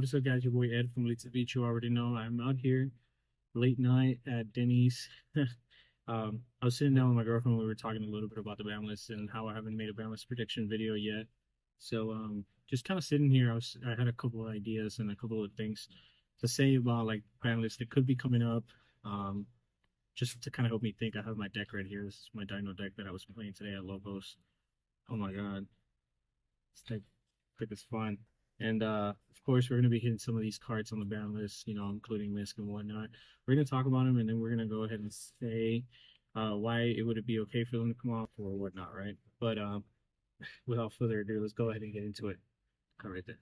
what is up, guys? Your boy Ed from Savij. You already know I'm out here late night at Denny's. I was sitting down with my girlfriend. We were talking a little bit about the Banlist and how I haven't made a Banlist prediction video yet. So just kind of sitting here. I had a couple of ideas and a couple of things to say about like Banlist that could be coming up. Um, just to kind of help me think. I have my deck right here. This is my Dino deck that I was playing today at Lobos. Oh my god, this deck is fun. And of course, we're going to be hitting some of these cards on the ban list, you know, including Misk and whatnot. We're going to talk about them, and then we're going to go ahead and say why it would be okay for them to come off or whatnot, right? But without further ado, let's go ahead and get into it. Come right there.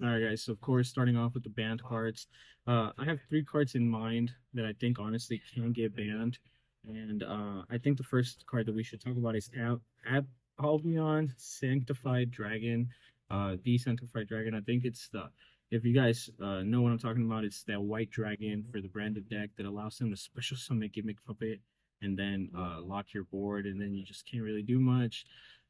All right, guys. So, of course, starting off with the banned cards, I have 3 cards in mind that I think honestly can get banned. And I think the first card that we should talk about is Albion Sanctified Dragon, the Sanctified Dragon. I think it's the, if you guys know what I'm talking about, it's that white dragon for the branded deck that allows them to special summon Gimmick Puppet and then lock your board, and then you just can't really do much.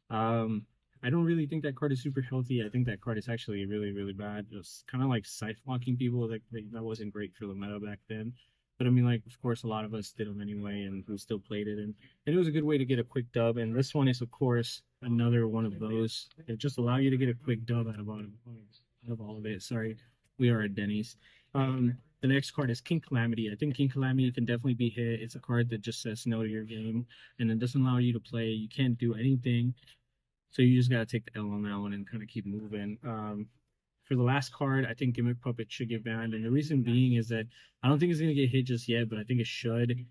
I don't really think that card is super healthy. I think that card is actually really, really bad. It's kind of like scythe blocking people. That wasn't great for the meta back then. But I mean, like, of course, a lot of us did them anyway, and we still played it. And it was a good way to get a quick dub. And this one is, of course, another one of those that just allow you to get a quick dub out of all of it. Sorry, we are at Denny's. The next card is King Calamity. I think King Calamity can definitely be hit. It's a card that just says no to your game, and it doesn't allow you to play. You can't do anything. So you just got to take the L on that one and kind of keep moving. For the last card, I think Gimmick Puppet should get banned. And the reason being is that I don't think it's going to get hit just yet, but I think it should.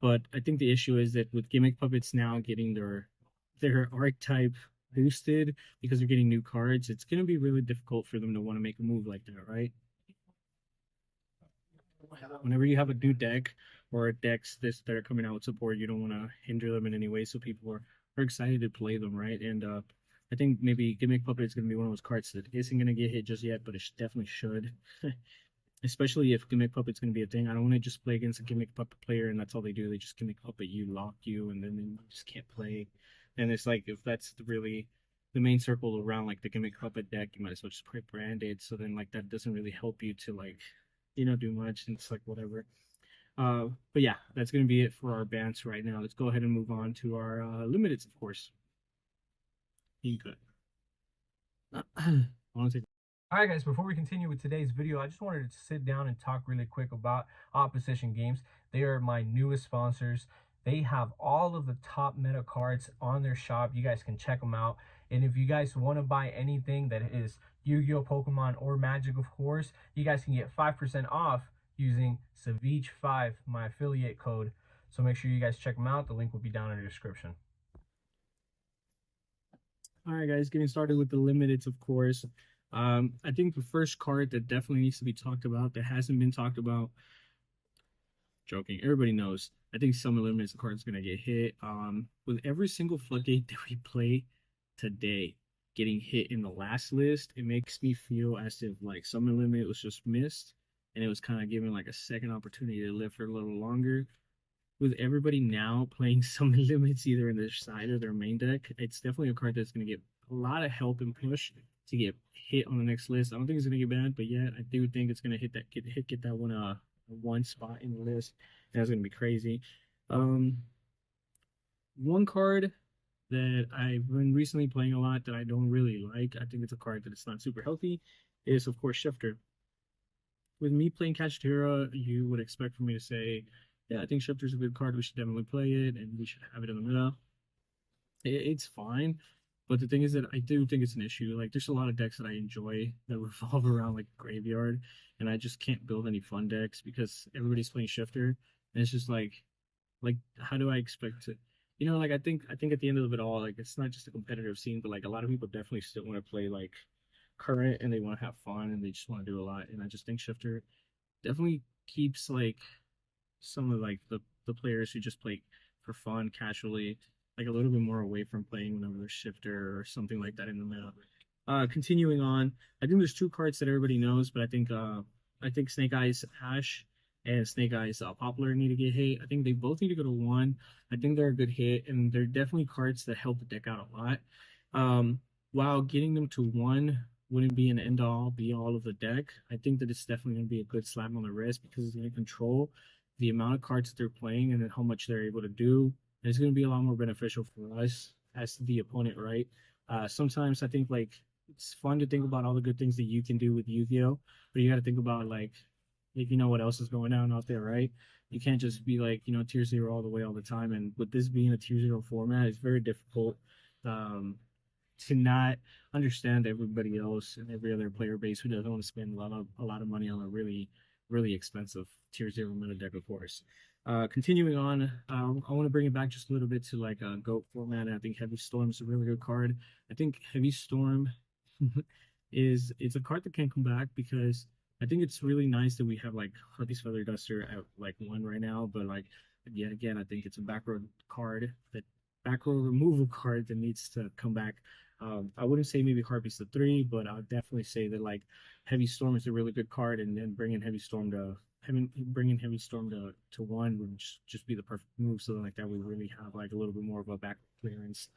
But I think the issue is that with Gimmick Puppets now getting their archetype boosted because they're getting new cards, it's going to be really difficult for them to want to make a move like that, right? Whenever you have a new deck or decks that are coming out with support, you don't want to hinder them in any way, so people are excited to play them, right? And I think maybe Gimmick Puppet is going to be one of those cards that isn't going to get hit just yet, but it definitely should. Especially if Gimmick Puppet's going to be a thing. I don't want to just play against a Gimmick Puppet player and that's all they do. They just Gimmick Puppet you, lock you, and then you just can't play. And it's like, if that's really the main circle around like the Gimmick Puppet deck, you might as well just play branded. So then like that doesn't really help you to like, you know, do much. And it's like whatever. But yeah, that's going to be it for our bans right now. Let's go ahead and move on to our limiteds, of course. You could. Alright guys, before we continue with today's video, I just wanted to sit down and talk really quick about Opposition Games. They are my newest sponsors. They have all of the top meta cards on their shop. You guys can check them out. And if you guys want to buy anything that is Yu-Gi-Oh, Pokemon, or Magic, of course, you guys can get 5% off using Savij5, my affiliate code. So make sure you guys check them out. The link will be down in the description. All right, guys, getting started with the limiteds, of course. I think the first card that definitely needs to be talked about that hasn't been talked about, joking, everybody knows. I think Summer Limits the card's gonna get hit. With every single floodgate that we play today getting hit in the last list, it makes me feel as if like Summer Limit was just missed and it was kind of given like a second opportunity to live for a little longer. With everybody now playing Summer Limits either in their side or their main deck, it's definitely a card that's going to get a lot of help and push to get hit on the next list. I don't think it's going to get banned, but yeah, I do think it's going to get that one spot in the list. That's going to be crazy. One card that I've been recently playing a lot that I don't really like, I think it's a card that it's not super healthy, is of course Shifter. With me playing Kashtira, you would expect for me to say, yeah, I think Shifter's a good card. We should definitely play it, and we should have it in the meta. It's fine, but the thing is that I do think it's an issue. Like, there's a lot of decks that I enjoy that revolve around like Graveyard, and I just can't build any fun decks because everybody's playing Shifter, and it's just like how do I expect to, you know? Like I think at the end of it all, like it's not just a competitive scene, but like a lot of people definitely still want to play like current, and they want to have fun, and they just want to do a lot. And I just think Shifter definitely keeps like some of like the players who just play for fun casually like a little bit more away from playing whenever there's Shifter or something like that in the middle. Continuing on, I think there's 2 cards that everybody knows, but I think Snake Eyes Ash and Snake Eyes Poplar need to get hit. I think they both need to go to 1. I think they're a good hit, and they're definitely cards that help the deck out a lot. While getting them to 1 wouldn't be an end all be all of the deck. I think that it's definitely going to be a good slap on the wrist because it's going to control the amount of cards that they're playing and then how much they're able to do. And it's going to be a lot more beneficial for us as the opponent, right? Sometimes I think like it's fun to think about all the good things that you can do with Yu-Gi-Oh, but you got to think about like if you know what else is going on out there, right? You can't just be like tier zero all the way all the time. And with this being a tier zero format, it's very difficult. Um, to not understand everybody else and every other player base who doesn't want to spend a lot of money on a really expensive tier zero meta deck, of course. Continuing on, I want to bring it back just a little bit to like a GOAT format. I think Heavy Storm is a really good card. I think Heavy Storm is it's a card that can come back because I think it's really nice that we have like Harpy's Feather Duster at like 1 right now, but like yet again, I think it's a back row removal card that needs to come back. I wouldn't say maybe Harpies to 3, but I would definitely say that like Heavy Storm is a really good card, and then bringing Heavy Storm to 1 would just be the perfect move. So like that we really have like a little bit more of a back clearance.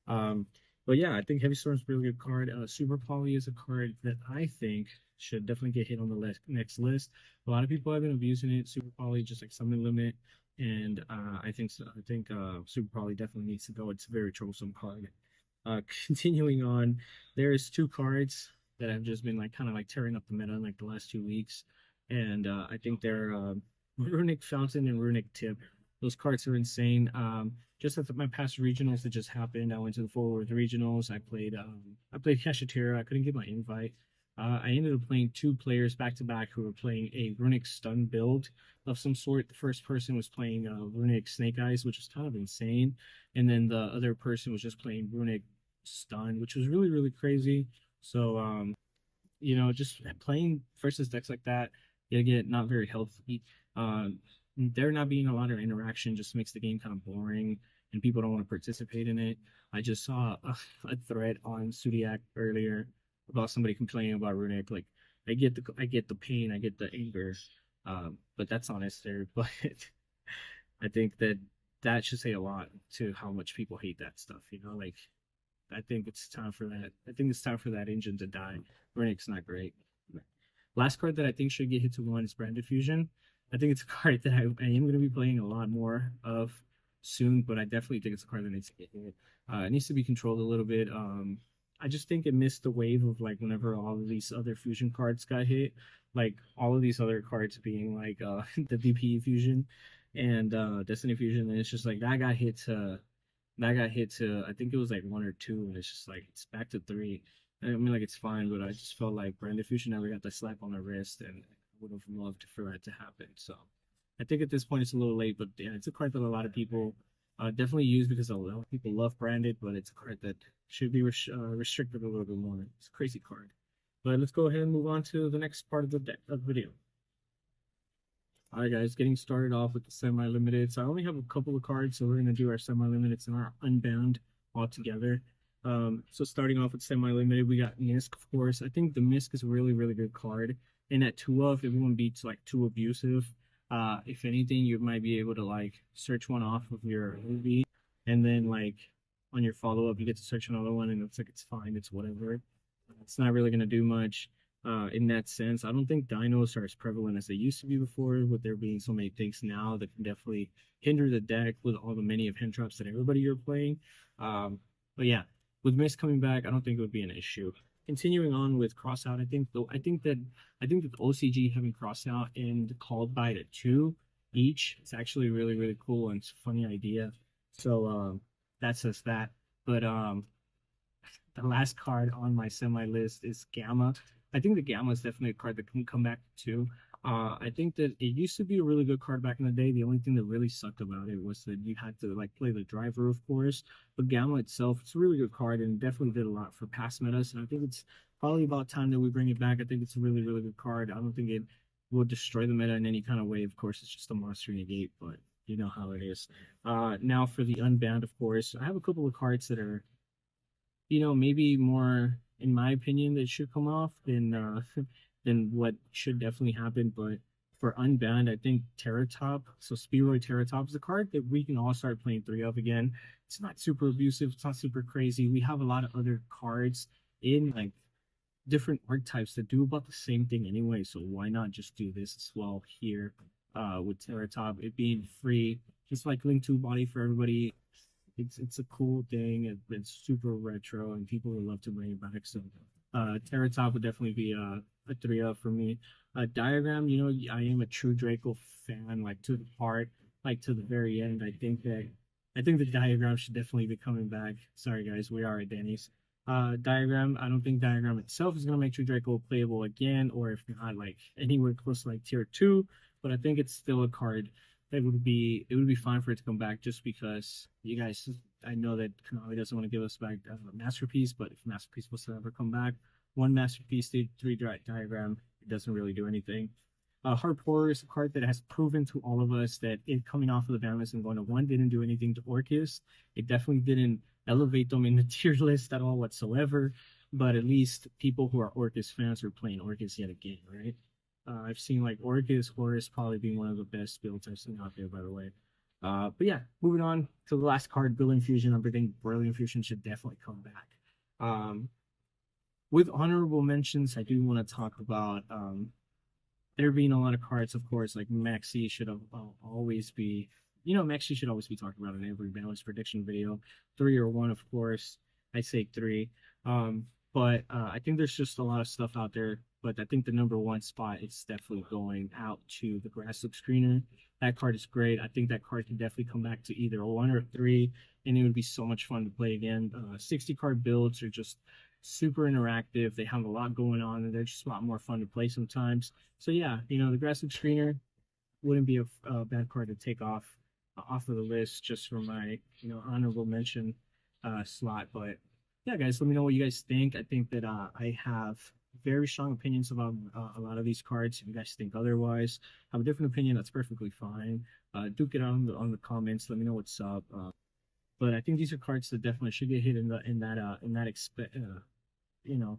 Um, but yeah, I think Heavy Storm is a really good card. Super Poly is a card that I think should definitely get hit on the next list. A lot of people have been abusing it. Super Poly just like summon limit, and I think so. I think Super Poly definitely needs to go. It's a very troublesome card. Continuing on, there's two cards that have just been like kind of like tearing up the meta in like the last 2 weeks, and I think they're Runic Fountain and Runic Tip. Those cards are insane. Just at my past regionals that just happened, I went to the forward regionals. I played Kashatira. I couldn't get my invite. I ended up playing two players back to back who were playing a Runic Stun build of some sort. The first person was playing Runic Snake Eyes, which was kind of insane, and then the other person was just playing Runic Stun, which was really crazy. So just playing versus decks like that, you get not very healthy. There not being a lot of interaction just makes the game kind of boring, and people don't want to participate in it. I just saw a thread on Sudiac earlier about somebody complaining about Runic. Like, I get the pain, I get the anger, but that's not necessary. But I think that should say a lot to how much people hate that stuff. Like I think it's time for that. I think it's time for that engine to die. Rennic's not great. Last card that I think should get hit to 1 is Brand Diffusion. I think it's a card that I am going to be playing a lot more of soon, but I definitely think it's a card that needs to get hit. It needs to be controlled a little bit. I just think it missed the wave of like whenever all of these other fusion cards got hit, like all of these other cards being like the DP fusion and Destiny fusion, and it's just like that got hit to I think it was like 1 or 2, and it's just like it's back to 3. I mean, like it's fine, but I just felt like Brand Diffusion never got the slap on the wrist, and I would have loved for that to happen. So I think at this point it's a little late, but yeah, it's a card that a lot of people definitely use because a lot of people love branded, but it's a card that should be restricted a little bit more. It's a crazy card. But let's go ahead and move on to the next part of the video. All right, guys, getting started off with the semi-limited. So I only have a couple of cards, so we're gonna do our semi-limiteds and our unbound all together. So starting off with semi-limited, we got Misk, of course. I think the Misk is a really good card. And at 2 of, everyone beats like too abusive. If anything, you might be able to like search one off of your movie, and then like on your follow-up, you get to search another one, and it's like it's fine, it's whatever. It's not really gonna do much in that sense. I don't think dinos are as prevalent as they used to be before, with there being so many things now that can definitely hinder the deck with all the many of hand traps that everybody you're playing. But yeah, with Mist coming back, I don't think it would be an issue. Continuing on with Crossout, I think that the OCG having Crossout and Called by at 2 each, it's actually really cool, and it's a funny idea. So that's just that. But the last card on my semi list is Gamma. I think the Gamma is definitely a card that can come back too. I think that it used to be a really good card back in the day. The only thing that really sucked about it was that you had to like play the driver, of course. But Gamma itself, it's a really good card and definitely did a lot for past metas. And I think it's probably about time that we bring it back. I think it's a really good card. I don't think it will destroy the meta in any kind of way. Of course, it's just a monster negate, but you know how it is. Now for the unbanned, of course, I have a couple of cards that are maybe more, in my opinion, that should come off than what should definitely happen. But for unbanned, I think Terratop, so Spearoid Terratop is a card that we can all start playing 3 of again. It's not super abusive, it's not super crazy. We have a lot of other cards in like different archetypes that do about the same thing anyway. So why not just do this as well here with Terratop, it being free, just like Link to Body for everybody. It's a cool thing. It's super retro, and people would love to bring it back. So Terratop would definitely be a 3-up for me. Diagram, you know, I am a true Draco fan, like to the heart, like to the very end. I think the diagram should definitely be coming back. Sorry guys, we are at Denny's. Diagram, I don't think diagram itself is gonna make True Draco playable again, or if not, like anywhere close to like tier 2. But I think it's still a card that would be fine for it to come back, just because you guys, I know that Konami doesn't want to give us back Masterpiece, but if Masterpiece was to ever come back, one Masterpiece stage 3 diagram, it doesn't really do anything. Harp Horror is a card that has proven to all of us that it coming off of the Banlist and going to 1 didn't do anything to Orcus. It definitely didn't elevate them in the tier list at all whatsoever, but at least people who are Orcus fans are playing Orcus yet again, right? I've seen like Orcus, Horus probably being one of the best builds I've seen out there, by the way. But yeah, moving on to the last card, Brilliant Fusion. I think Brilliant Fusion should definitely come back. With honorable mentions, I do want to talk about there being a lot of cards, of course, like Maxi should have always be, you know, Maxi should always be talked about in every Banlist prediction video. 3 or 1, of course. I say 3. But I think there's just a lot of stuff out there. But I think the number 1 spot is definitely going out to the Grasslip Screener. That card is great. I think that card can definitely come back to either 1 or 3, and it would be so much fun to play again. 60 card builds are just super interactive. They have a lot going on, and they're just a lot more fun to play sometimes. So yeah, you know, the Grasslip Screener wouldn't be a bad card to take off of the list just for my, you know, honorable mention slot. But yeah, guys, let me know what you guys think. I think that I have very strong opinions about a lot of these cards. If you guys think otherwise, have a different opinion, that's perfectly fine. Duke it out on the comments. Let me know what's up. But I think these are cards that definitely should get hit in that you know,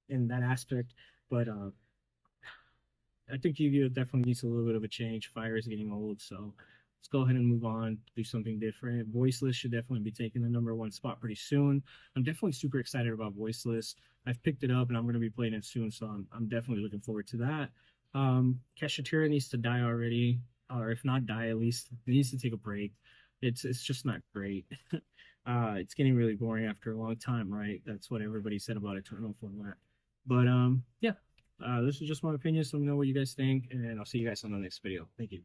in that aspect. But I think YuGiOh definitely needs a little bit of a change. Fire is getting old, so let's go ahead and move on, do something different. Voiceless should definitely be taking the number 1 spot pretty soon. I'm definitely super excited about Voiceless. I've picked it up and I'm going to be playing it soon, so I'm definitely looking forward to that. Kashatira needs to die already, or if not die, at least it needs to take a break. It's just not great. It's getting really boring after a long time, right? That's what everybody said about Eternal format. But yeah, this is just my opinion, so let me know what you guys think, and I'll see you guys on the next video. Thank you.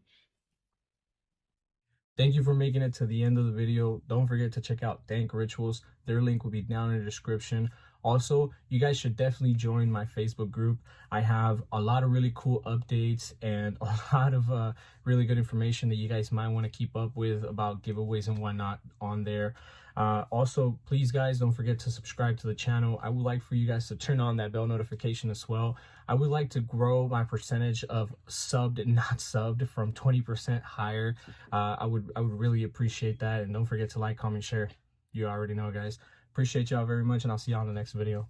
Thank you for making it to the end of the video. Don't forget to check out Dank Rituals. Their link will be down in the description. Also, you guys should definitely join my Facebook group. I have a lot of really cool updates and a lot of really good information that you guys might want to keep up with about giveaways and whatnot on there. Also, please guys, don't forget to subscribe to the channel. I would like for you guys to turn on that bell notification as well. I would like to grow my percentage of subbed and not subbed from 20% higher. I would really appreciate that. And don't forget to like, comment, share. You already know, guys. Appreciate y'all very much, and I'll see y'all in the next video.